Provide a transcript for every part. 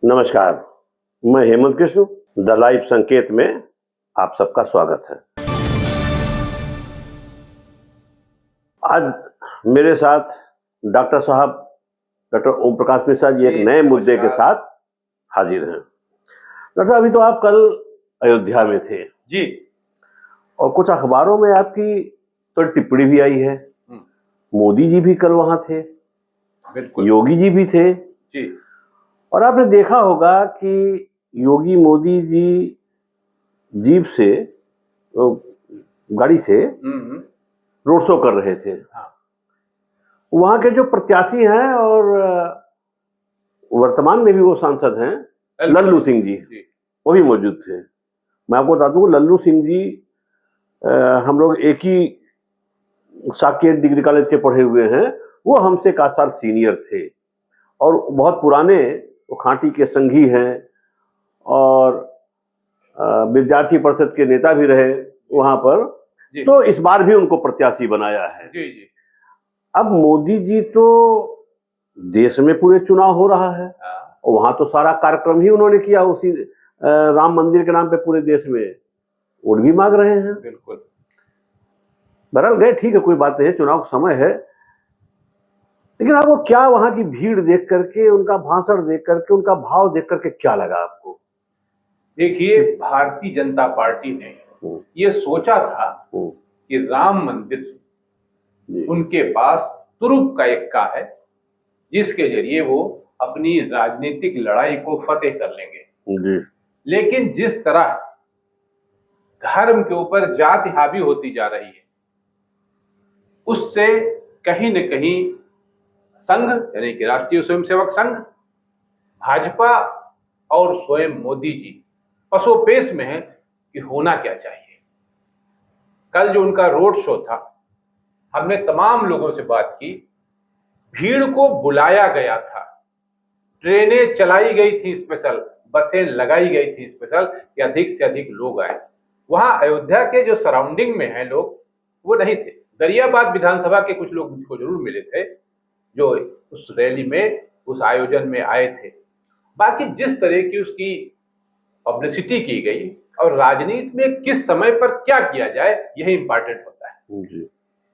नमस्कार, मैं Hemant Krishna the live संकेत में आप सबका स्वागत है। आज मेरे साथ डॉक्टर ओम प्रकाश मिश्रा जी एक नए मुद्दे के साथ हाजिर हैं। डॉक्टर साहब, अभी तो आप कल अयोध्या में थे जी, और कुछ अखबारों में आपकी तो टिप्पणी भी आई है। मोदी जी भी कल वहां थे, बिल्कुल, योगी जी भी थे जी, और आपने देखा होगा कि योगी मोदी जी जीप से गाड़ी से रोड शो कर रहे थे। हाँ, वहां के जो प्रत्याशी हैं और वर्तमान में भी वो सांसद हैं, लल्लू सिंह जी, वो भी मौजूद थे। मैं आपको बता दूं, लल्लू सिंह जी हम लोग एक ही साकेत डिग्री कॉलेज के पढ़े हुए हैं। वो हमसे काफी साल सीनियर थे और बहुत पुराने, वो खांटी के संघी हैं और विद्यार्थी परिषद के नेता भी रहे वहां पर। तो इस बार भी उनको प्रत्याशी बनाया है। जी, जी। अब मोदी जी तो देश में पूरे चुनाव हो रहा है और वहां तो सारा कार्यक्रम ही उन्होंने किया उसी राम मंदिर के नाम पे पूरे देश में। वोट भी मांग रहे हैं। बिल्कुल। बहरहाल गए, ठीक है, कोई बात नहीं है, चुनाव का समय है। लेकिन आपको क्या वहां की भीड़ देख करके, उनका भाषण देख करके, उनका भाव देख करके क्या लगा आपको? देखिए, भारतीय जनता पार्टी ने ये सोचा था कि राम मंदिर उनके पास तुरुप का एक्का है, जिसके जरिए वो अपनी राजनीतिक लड़ाई को फतेह कर लेंगे। लेकिन जिस तरह धर्म के ऊपर जाति हावी होती जा रही है, उससे कहीं न कहीं संघ यानी कि राष्ट्रीय स्वयंसेवक संघ, भाजपा और स्वयं मोदी जी पसोपेश में है कि होना क्या चाहिए। कल जो उनका रोड शो था, हमने तमाम लोगों से बात की, भीड़ को बुलाया गया था, ट्रेनें चलाई गई थी स्पेशल, बसें लगाई गई थी स्पेशल कि अधिक से अधिक लोग आए। वहां अयोध्या के जो सराउंडिंग में हैं लोग, वो नहीं थे। दरियाबाद विधानसभा के कुछ लोग मुझको जरूर मिले थे जो उस रैली में, उस आयोजन में आए थे। बाकी जिस तरह की उसकी पब्लिसिटी की गई और राजनीति में किस समय पर क्या किया जाए, यही इंपॉर्टेंट होता है।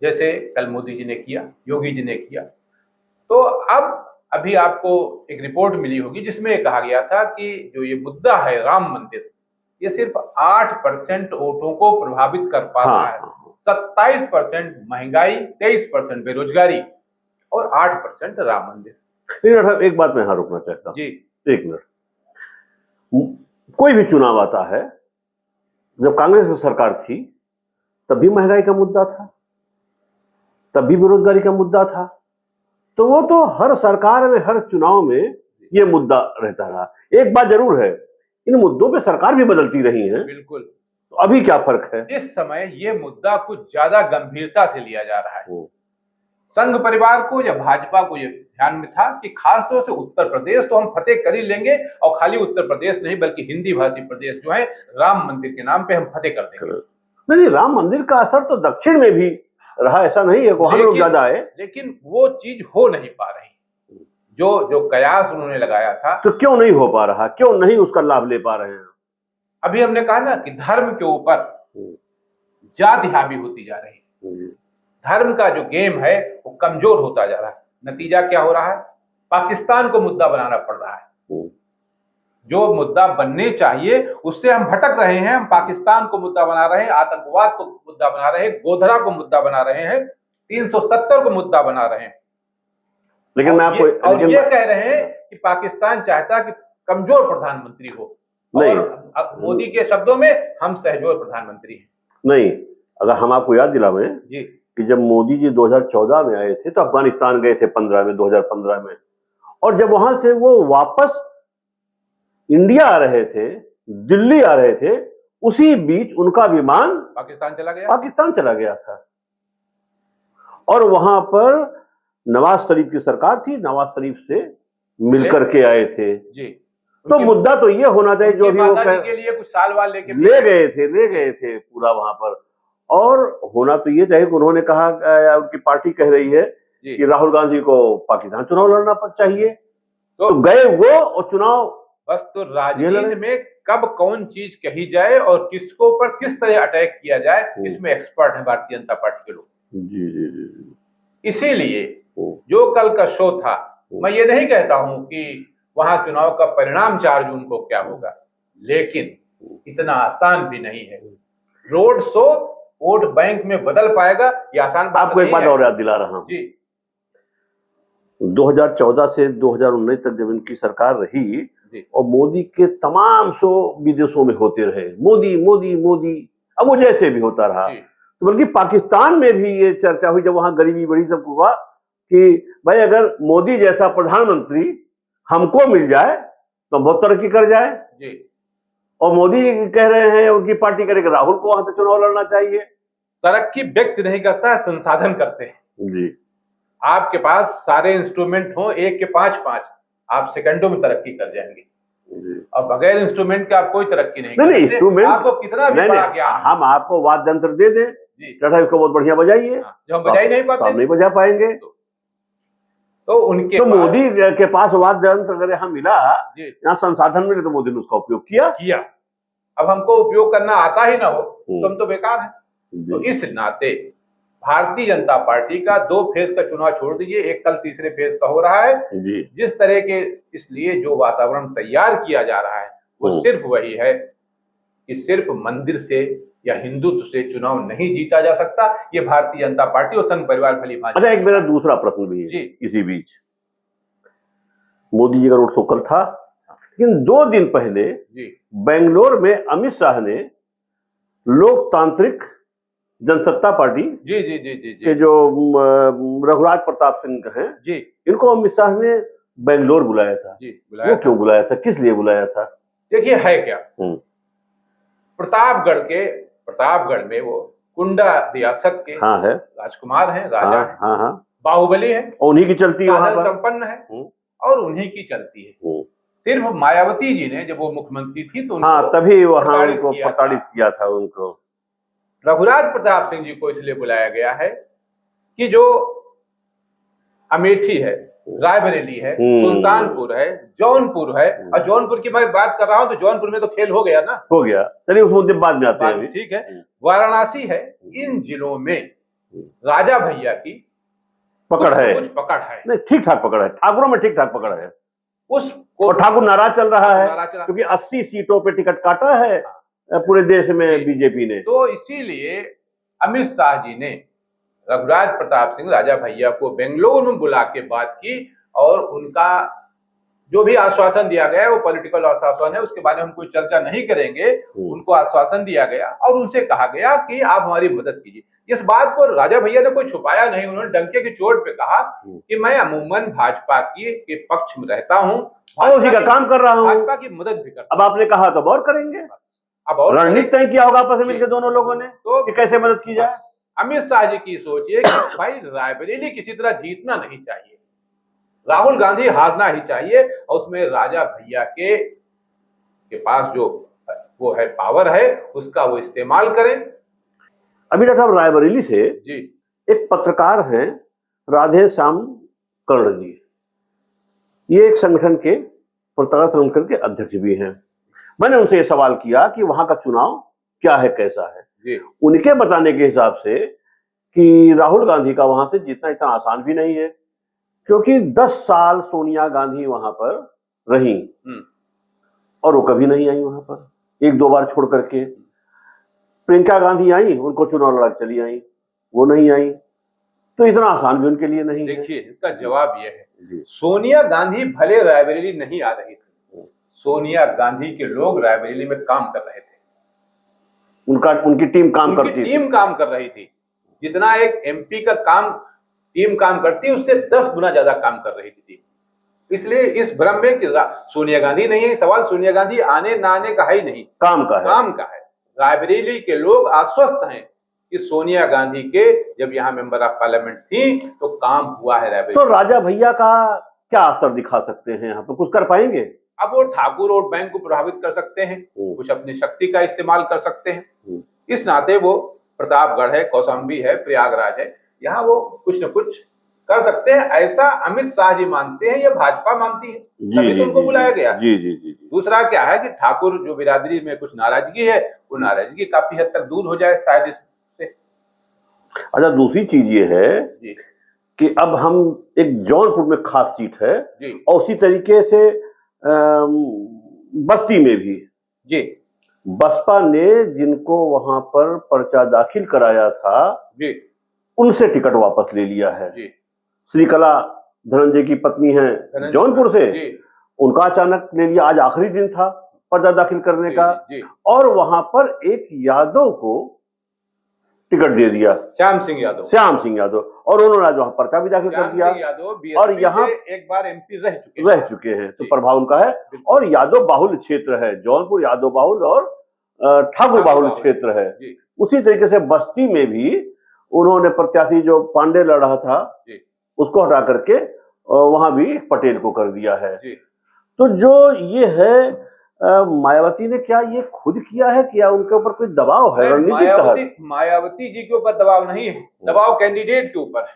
जैसे कल मोदी जी ने किया, योगी जी ने किया। तो अब अभी आपको एक रिपोर्ट मिली होगी जिसमें कहा गया था कि जो ये मुद्दा है राम मंदिर, ये सिर्फ 8% वोटों को प्रभावित कर पा रहा है। 27% महंगाई, 23% बेरोजगारी और 8% राम मंदिर। एक बात मैं यहाँ रोकना चाहता हूँ जी, एक मिनट। कोई भी चुनाव आता है, जब कांग्रेस की सरकार थी तब भी महंगाई का मुद्दा था, तब भी बेरोजगारी का मुद्दा था। तो वो तो हर सरकार में, हर चुनाव में ये मुद्दा रहता रहा। एक बात जरूर है, इन मुद्दों पे सरकार भी बदलती रही है। बिल्कुल। तो अभी क्या फर्क है? इस समय ये मुद्दा कुछ ज्यादा गंभीरता से लिया जा रहा है। संघ परिवार को या भाजपा को ये ध्यान में था कि खासतौर से उत्तर प्रदेश तो हम फतेह कर ही लेंगे, और खाली उत्तर प्रदेश नहीं बल्कि हिंदी भाषी प्रदेश जो है, राम मंदिर के नाम पे हम फतेह कर देंगे। नहीं, राम मंदिर का असर तो दक्षिण में भी रहा, ऐसा नहीं है, वहां लोग ज्यादा है। लेकिन वो चीज हो नहीं पा रही जो कयास उन्होंने लगाया था। तो क्यों नहीं हो पा रहा, क्यों नहीं उसका लाभ ले पा रहे हैं? अभी हमने कहा ना कि धर्म के ऊपर जाति हावी होती जा रही है। धर्म का जो गेम है वो कमजोर होता जा रहा है। नतीजा क्या हो रहा है? पाकिस्तान को मुद्दा बनाना पड़ रहा है। जो मुद्दा बनने चाहिए उससे हम भटक रहे हैं। हम पाकिस्तान को मुद्दा बना रहे हैं, आतंकवाद को मुद्दा बना रहे हैं, गोधरा को मुद्दा बना रहे हैं, 370 को मुद्दा बना रहे हैं। लेकिन मैं आपको ये कह रहे हैं कि पाकिस्तान चाहता कि कमजोर प्रधानमंत्री हो, और मोदी के शब्दों में हम सहजोर प्रधानमंत्री हैं। नहीं, अगर हम आपको याद दिलावें जी कि जब मोदी जी 2014 में आए थे तो अफगानिस्तान गए थे 2015 में, और जब वहां से वो वापस इंडिया आ रहे थे, दिल्ली आ रहे थे, उसी बीच उनका विमान पाकिस्तान चला गया था। और वहां पर नवाज शरीफ की सरकार थी, नवाज शरीफ से मिलकर के आए थे जी। तो मुद्दा तो ये होना चाहिए जो भी वो के लिए कुछ साल वाल ले गए थे पूरा वहां पर। और होना तो ये चाहिए कि उन्होंने कहा, उनकी पार्टी कह रही है कि राहुल गांधी को पाकिस्तान चुनाव लड़ना चाहिए। तो गए वो और चुनाव बस तो राजनीति में कब कौन चीज कही जाए और किसको पर किस तरह अटैक किया जाए, इसमें एक्सपर्ट है भारतीय जनता पार्टी के लोग। जी जी जी। इसीलिए जो कल का शो था, मैं ये नहीं कहता हूं कि वहां चुनाव का परिणाम 4 जून को क्या होगा, लेकिन इतना आसान भी नहीं है। रोड शो वोट बैंक में बदल पाएगा, ये आसान बात आपको एक बात और याद दिला रहा हूं जी। 2014 से 2019 तक जब इनकी सरकार रही और मोदी के तमाम शो विदेशों में होते रहे, मोदी मोदी मोदी, अब वो जैसे भी होता रहा, तो बल्कि पाकिस्तान में भी ये चर्चा हुई जब वहां गरीबी बढ़ी, सबको हुआ कि भाई अगर मोदी जैसा प्रधानमंत्री हमको मिल जाए तो बहुत तरक्की कर जाए जी। और मोदी कह रहे हैं, उनकी पार्टी करेगी राहुल को वहां से चुनाव लड़ना चाहिए। तरक्की व्यक्ति नहीं करता है, संसाधन करते हैं जी। आपके पास सारे इंस्ट्रूमेंट हो, एक के 5-5, आप सेकंडों में तरक्की कर जाएंगे। और बगैर इंस्ट्रूमेंट के आप कोई तरक्की नहीं कर सकते। इंस्ट्रूमेंट आपको कितना भी बड़ा ज्ञान, हम आपको वाद्य यंत्र दे दें, इसको बहुत बढ़िया बजाइए, जो हम बजा ही नहीं पाते, नहीं बजा पाएंगे। तो उनके तो मोदी के पास वाद्य यंत्र अगर यहाँ मिला, यहाँ संसाधन मिले, तो मोदी ने उसका उपयोग किया। अब हमको उपयोग करना आता ही ना हो तो हम तो बेकार हैं। तो इस नाते भारतीय जनता पार्टी का 2 फेज का चुनाव छोड़ दीजिए, एक कल तीसरे फेज का हो रहा है जी। जिस तरह के इसलिए जो वातावरण तैयार किया जा रहा है वो सिर्फ वही है कि सिर्फ मंदिर से या हिंदुत्व से चुनाव नहीं जीता जा सकता। ये भारतीय जनता पार्टी और संघ परिवार भली भांति। अच्छा, एक मेरा दूसरा प्रश्न भी है इसी बीच, मोदी जी का रोड शो कल था, लेकिन 2 दिन पहले बेंगलोर में अमित शाह ने लोकतांत्रिक जनसत्ता पार्टी जी जी जी जी के जो रघुराज प्रताप सिंह हैं जी, इनको अमित शाह ने बेंगलोर बुलाया था जी। वो क्यों बुलाया था, किस लिए बुलाया था? देखिए है क्या, प्रतापगढ़ में वो कुंडा रियासत के है राजकुमार हैं, राजा हैं, बाहुबली हैं, उन्हीं की चलती है, संपन्न है और उन्हीं की चलती है। सिर्फ मायावती जी ने जब वो मुख्यमंत्री थी तो तभी वहां उनको प्रताड़ित किया था। उनको रघुराज प्रताप सिंह जी को इसलिए बुलाया गया है कि जो अमेठी है, रायबरेली है, सुल्तानपुर है, जौनपुर है, और जौनपुर की मैं बात कर रहा हूं तो जौनपुर में तो खेल हो गया ना, हो गया, चलिए उस मुद्दे बाद में आते हैं, ठीक है। वाराणसी है, इन जिलों में राजा भैया की पकड़ है, कुछ पकड़ है, नहीं ठीक ठाक पकड़ है, ठाकुरों में ठीक ठाक पकड़ है उसको, और ठाकुर नाराज चल रहा है क्योंकि 80 सीटों पे टिकट काटा है पूरे देश में बीजेपी ने। तो इसीलिए अमित शाह जी ने रघुराज प्रताप सिंह राजा भैया को बेंगलुरु में बुला के बात की और उनका जो भी आश्वासन दिया गया है वो पॉलिटिकल आश्वासन है, उसके बारे में हम कोई चर्चा नहीं करेंगे। उनको आश्वासन दिया गया और उनसे कहा गया कि आप हमारी मदद कीजिए। इस बात को राजा भैया ने कोई छुपाया नहीं, उन्होंने डंके की चोट पे कहा कि मैं अमूमन भाजपा के पक्ष में रहता हूँ और उसी का काम कर रहा हूँ, भाजपा की मदद भी करता। अब आपने कहा तो और करेंगे, अब और रणनीति तय किया होगा आपस में मिलकर दोनों लोगों ने तो कि कैसे मदद की जाए। अमित शाह जी की सोच है कि भाई रायबरेली किसी तरह जीतना नहीं चाहिए, राहुल गांधी हारना ही चाहिए और उसमें राजा भैया के पास जो वो है पावर है उसका वो इस्तेमाल करें। अभी डॉक्टर साहब रायबरेली से जी एक पत्रकार हैं राधे श्याम कर्ण जी, ये एक संगठन के पत्रकार संगठन के अध्यक्ष भी हैं। मैंने उनसे ये सवाल किया कि वहां का चुनाव क्या है, कैसा है जी। उनके बताने के हिसाब से कि राहुल गांधी का वहां से जीतना इतना आसान भी नहीं है क्योंकि 10 साल सोनिया गांधी वहां पर रही और वो कभी नहीं आई वहां पर, 1-2 बार छोड़ करके। प्रियंका गांधी आई, उनको चुनाव लड़ा चली आई, वो नहीं आई, तो इतना आसान भी उनके लिए नहीं। देखिए इसका जवाब यह है, सोनिया गांधी भले रायबरेली नहीं आ रही थी, सोनिया गांधी के लोग रायबरेली में काम कर रहे थे, उनकी टीम काम करती थी, टीम काम कर रही थी। जितना एक एमपी का काम टीम काम करती है उससे 10 गुना ज्यादा काम कर रही थी। इसलिए इस भ्रम में कि सोनिया गांधी नहीं है, सवाल सोनिया गांधी आने ना आने का है ही नहीं, काम का है। रायबरेली के लोग आश्वस्त हैं कि सोनिया गांधी के जब यहाँ मेंबर ऑफ पार्लियामेंट थी तो काम हुआ है रायबरेली। तो राजा भैया का क्या असर दिखा सकते हैं यहाँ पर, कुछ कर पाएंगे? अब वो ठाकुर वोट बैंक को प्रभावित कर सकते हैं, कुछ अपनी शक्ति का इस्तेमाल कर सकते हैं। इस नाते वो प्रतापगढ़ है, कौशाम्बी है, प्रयागराज है, यहाँ वो कुछ न कुछ कर सकते हैं, ऐसा अमित शाह जी मानते हैं, ये भाजपा मानती है, तभी तो उनको बुलाया गया। जी जी जी। दूसरा क्या है कि ठाकुर जो बिरादरी में कुछ नाराजगी है, वो नाराजगी काफी हद तक दूर हो जाए शायद इससे। अच्छा, दूसरी चीज ये है कि अब हम एक जौनपुर में खास सीट है और उसी तरीके से बस्ती में भी जी बसपा ने जिनको वहां पर पर्चा दाखिल कराया था जी उनसे टिकट वापस ले लिया है। जी। श्रीकला धनंजय की पत्नी है जौनपुर से, उनका अचानक ले लिया। आज आखिरी दिन था पर्चा दाखिल करने का और वहां पर एक यादव को टिकट दे दिया, श्याम सिंह यादव, और उन्होंने आज वहां पर्चा भी दाखिल कर दिया और यहाँ एक बार एमपी रह चुके हैं, तो प्रभाव उनका है। और यादव बाहुल क्षेत्र है, जौनपुर यादव बाहुल और ठाकुर बाहुल क्षेत्र है। उसी तरीके से बस्ती में भी उन्होंने प्रत्याशी जो पांडे लड़ रहा था उसको हटा करके वहां भी पटेल को कर दिया है। तो जो ये है मायावती ने क्या ये खुद किया है, क्या उनके ऊपर कोई दबाव है रणनीतिक? मायावती जी के ऊपर दबाव नहीं है, दबाव कैंडिडेट के ऊपर है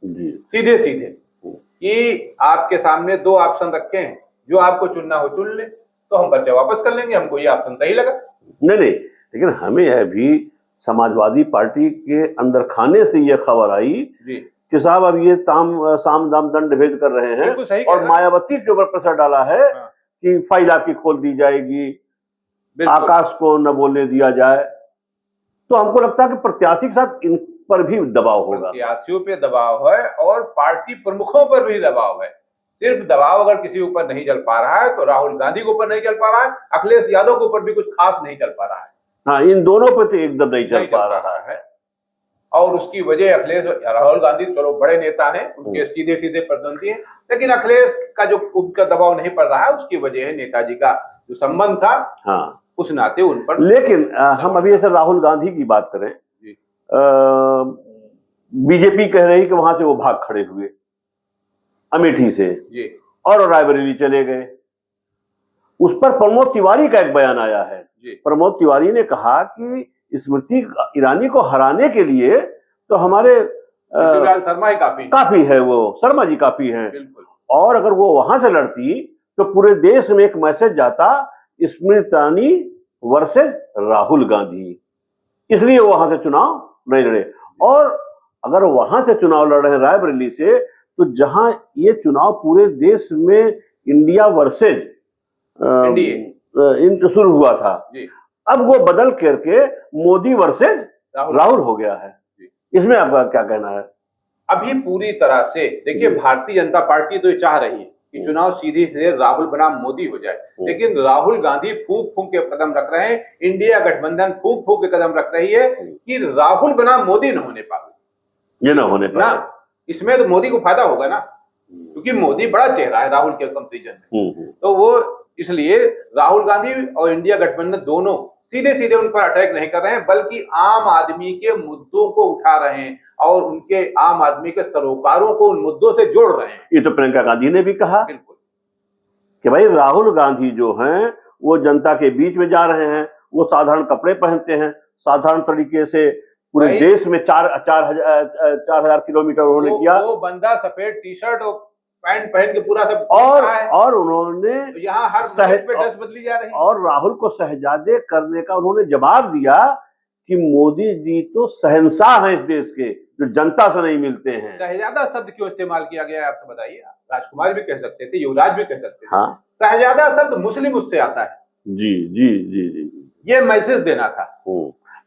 जी। सीधे सीधे कि आपके सामने दो ऑप्शन रखे हैं, जो आपको चुनना हो चुन ले, तो हम पर्चा वापस कर लेंगे, हमको ये ऑप्शन सही लगा। नहीं, लेकिन हमें अभी समाजवादी पार्टी के अंदर खाने से यह खबर आई कि साहब अब ये साम दाम दंड भेद कर रहे हैं और मायावती के ऊपर प्रेशर डाला है कि फाइल आपकी खोल दी जाएगी, आकाश को न बोलने दिया जाए। तो हमको लगता है कि प्रत्याशी के साथ इन पर भी दबाव होगा, प्रत्याशियों पे दबाव है और पार्टी प्रमुखों पर भी दबाव है। सिर्फ दबाव अगर किसी ऊपर नहीं चल पा रहा है तो राहुल गांधी के ऊपर नहीं चल पा रहा है, अखिलेश यादव के ऊपर भी कुछ खास नहीं चल पा रहा है। हाँ, इन दोनों पे तो एकदम नहीं चल पा रहा है। और उसकी वजह अखिलेश, राहुल गांधी चलो बड़े नेता हैं, उनके सीधे सीधे प्रतिद्वंदी हैं, लेकिन अखिलेश का जो उनका दबाव नहीं पड़ रहा है उसकी वजह है नेताजी का जो संबंध था, हाँ, उस नाते उन पर। लेकिन हम अभी ऐसे राहुल गांधी की बात करें, बीजेपी कह रही कि वहां से वो भाग खड़े हुए अमेठी से और रायबरेली चले गए। उस पर प्रमोद तिवारी का एक बयान आया है। प्रमोद तिवारी ने कहा कि स्मृति ईरानी को हराने के लिए तो हमारे शर्मा ही काफी है, वो शर्मा जी काफी हैं, और अगर वो वहां से लड़ती तो पूरे देश में एक मैसेज जाता, स्मृति ईरानी वर्सेस राहुल गांधी, इसलिए वो वहां से चुनाव नहीं लड़े। और अगर वहां से चुनाव लड़ रहे हैं रायबरेली से, तो जहां ये चुनाव पूरे देश में इंडिया वर्सेज शुरू हुआ था, अब वो बदल करके मोदी वर्सेज राहुल हो गया है। इसमें आपका क्या कहना है? अभी पूरी तरह से देखिए, भारतीय जनता पार्टी तो ये चाह रही है कि चुनाव सीधे सीधे राहुल बनाम मोदी हो जाए, लेकिन राहुल गांधी फूंक फूंक के कदम रख रहे हैं, इंडिया गठबंधन फूंक फूंक के कदम रख रही है कि राहुल बनाम मोदी न होने पाए, ये न होने पाए ना। इसमें तो मोदी को फायदा होगा ना, क्योंकि मोदी बड़ा चेहरा है राहुल के कंपेरिजन में। तो वो इसलिए राहुल गांधी और इंडिया गठबंधन दोनों सीधे सीधे उन पर अटैक नहीं कर रहे हैं, बल्कि आम आदमी के मुद्दों को उठा रहे हैं और उनके आम आदमी के सरोकारों को उन मुद्दों से जोड़ रहे हैं। ये तो प्रियंका गांधी ने भी कहा बिल्कुल कि भाई राहुल गांधी जो हैं वो जनता के बीच में जा रहे हैं, वो साधारण कपड़े पहनते हैं, साधारण तरीके से पूरे देश में 4,000 किलोमीटर उन्होंने किया, वो बंदा सफेद टी शर्ट और पैंट पहन के पूरा सब और उन्होंने तो यहाँ हर पे ड्रेस बदली जा रही है। और राहुल को शहजादे करने का उन्होंने जवाब दिया कि मोदी जी तो शहंशाह हैं इस देश के, जो जनता से नहीं मिलते हैं। शहजादा शब्द क्यों इस्तेमाल किया गया है आप तो बताइए। राजकुमार भी कह सकते थे, युवराज भी कह सकते थे। हाँ, शहजादा शब्द मुस्लिम उससे आता है। जी जी जी जी, ये मैसेज देना था।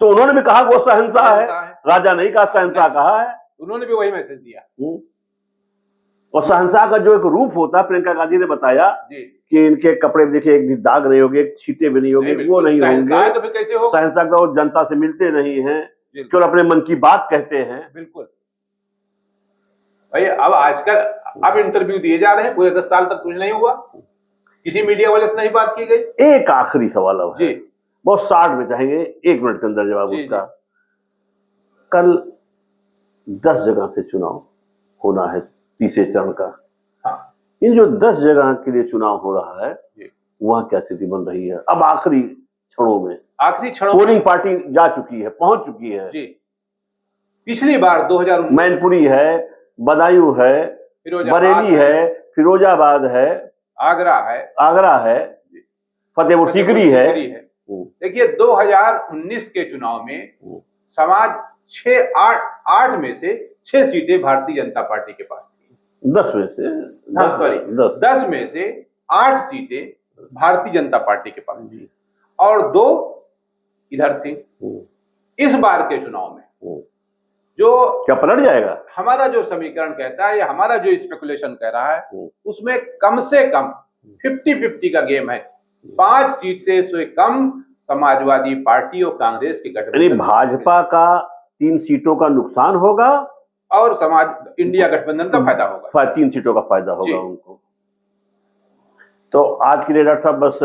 तो उन्होंने भी कहा वो शहंशाह है, राजा नहीं कहा, शहंशाह कहा है। उन्होंने भी वही मैसेज दिया। और शहंशाह का जो एक रूप होता है, प्रियंका गांधी ने बताया कि इनके कपड़े देखिए एक भी दाग नहीं होंगे, एक छींटे भी नहीं होंगे, वो नहीं होंगे। तो फिर कैसे हो? शहंशाह का वो जनता से मिलते नहीं हैं, केवल अपने मन की बात कहते हैं। बिल्कुल भाई, अब आजकल अब इंटरव्यू दिए जा रहे हैं, पूरे 10 साल तक कुछ नहीं हुआ, किसी मीडिया वाले से नहीं बात की गई। एक आखिरी सवाल अब है, बहुत 60 में चाहेंगे, 1 मिनट के अंदर जवाब उसका। कल 10 जगह से चुनाव होना है, तीसरे चरण का। इन जो 10 जगह के लिए चुनाव हो रहा है, वहां क्या स्थिति बन रही है? अब आखिरी क्षणों पोलिंग पार्टी जा चुकी है, पहुंच चुकी है। पिछली बार 2019 मैनपुरी है, बदायूं है, फिरोजाबाद बरेली है, फिरोजाबाद है, आगरा है, फतेहपुर सीकरी है। देखिए 2019 के चुनाव में समाज 8 में से 6 सीटें भारतीय जनता पार्टी के पास थी। 10 में से, हाँ सॉरी 10 में से 8 सीटें भारतीय जनता पार्टी के पास थी और 2 इधर थी। इस बार के चुनाव में जो क्या पलट जाएगा? हमारा जो समीकरण कहता है या हमारा जो स्पेकुलेशन कह रहा है उसमें कम से कम 50-50 का गेम है। 5 सीट से कम समाजवादी पार्टी और कांग्रेस के गठबंधन, भाजपा का 3 सीटों का नुकसान होगा और समाज इंडिया गठबंधन का फायदा होगा, 3 सीटों का फायदा होगा उनको। तो आज के लिए डॉक्टर साहब बस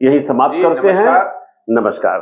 यही समाप्त करते हैं। नमस्कार।